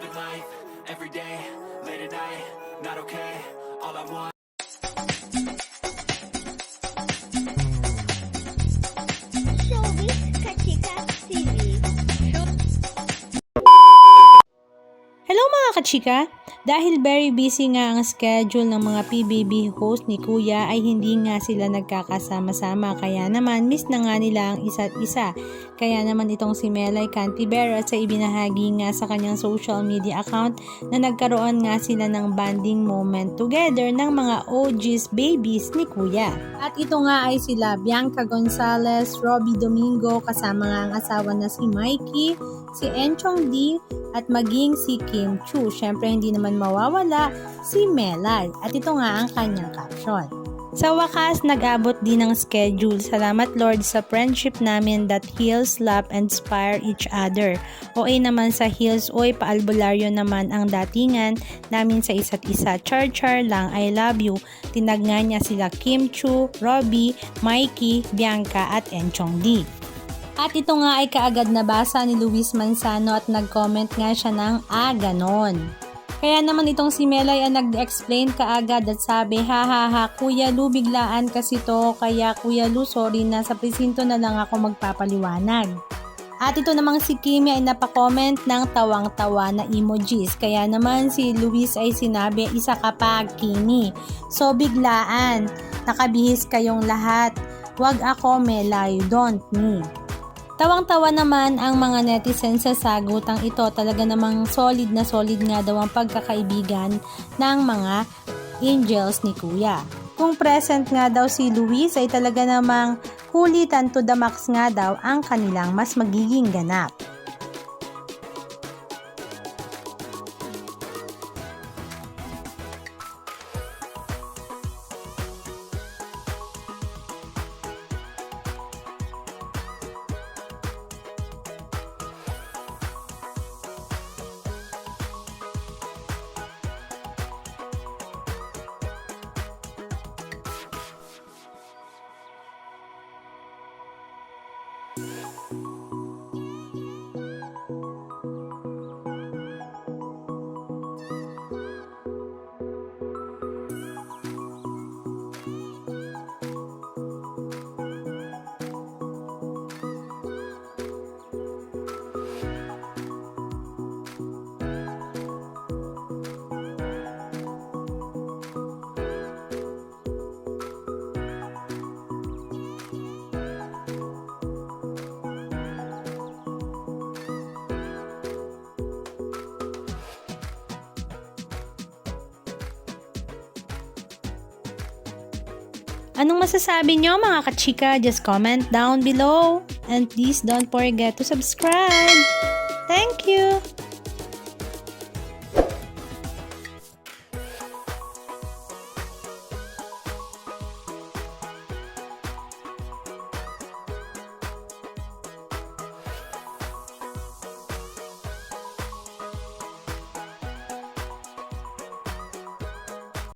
living life, every day, late at night, not okay, all I want. Showbiz Kachika TV. Hello mga kachika! Dahil very busy nga ang schedule ng mga PBB host ni Kuya ay hindi nga sila nagkakasama-sama kaya naman miss na nga nila ang isa't isa. Kaya naman itong si Melay Cantibera sa ibinahagi nga sa kanyang social media account na nagkaroon nga sila ng bonding moment together ng mga OG's babies ni Kuya. At ito nga ay sila Bianca Gonzalez, Robbie Domingo kasama nga ang asawa na si Mikey, si Enchong D at maging si Kim Chu. Syempre hindi naman mawawala si Melay at ito nga ang kanyang caption. Sa wakas, nag-abot din ng schedule. Salamat Lord sa friendship namin that heals, love, and inspire each other. OA naman sa heals, oy paalbularyo naman ang datingan namin sa isa't isa. Char lang, I love you. Tinag nga niya sila Kim Chu, Robbie, Mikey, Bianca at Enchong D. At ito nga ay kaagad nabasa ni Luis Manzano at nag-comment nga siya ng ganon. Kaya naman itong si Melay ay nag-explain kaagad at sabi, ha Kuya Lu, biglaan kasi to, kaya Kuya Lu, sorry na, sa presinto na lang ako magpapaliwanag. At ito namang si Kimi ay napakomment ng tawang-tawa na emojis. Kaya naman si Luis ay sinabi, isa ka pa, Kimi. So biglaan, nakabihis kayong lahat. Wag ako, Melay, don't me. Tawang-tawa naman ang mga netizens sa sagutang ito. Talaga namang solid na solid nga daw ang pagkakaibigan ng mga angels ni Kuya. Kung present nga daw si Luis ay talaga namang kulitan to the max nga daw ang kanilang mas magiging ganap. Anong masasabi nyo mga kachika? Just comment down below. And please don't forget to subscribe. Thank you!